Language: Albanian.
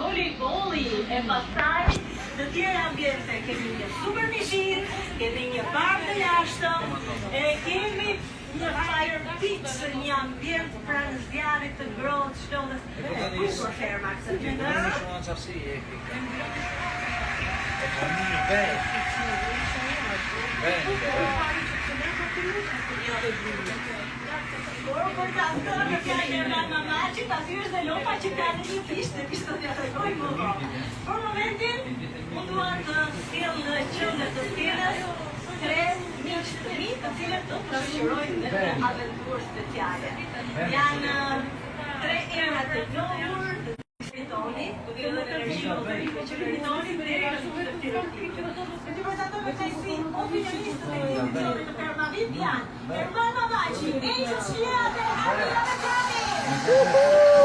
volleybolli e pastaj të tjera ambiente. Kemi një super pishinë, kemi një bar të jashtëm, kemi një fire pit, një ambient pranë zjarrit të ngrohtë, shtodës. Bukur ferma këtë gjë. Por tanto, në fjallë nga mamaqit, aty është dhe lopa që ka në një pishtë të tregoj më vonë. Për momentin, unë dua të sjell në qendër të sjelljes 3 miq të mi, të cilët do të shoqërojnë në aventurë speciale. Janë 3 era të njohur të Pitoni, duke dhënë energji motorike që Pitoni deri në shumë të tjerë. Të prezantoj me kësi opinionistët e këtij emissioni të Permavit janë Ermana Maçi, Angel Shlia dhe Hamila Bekani.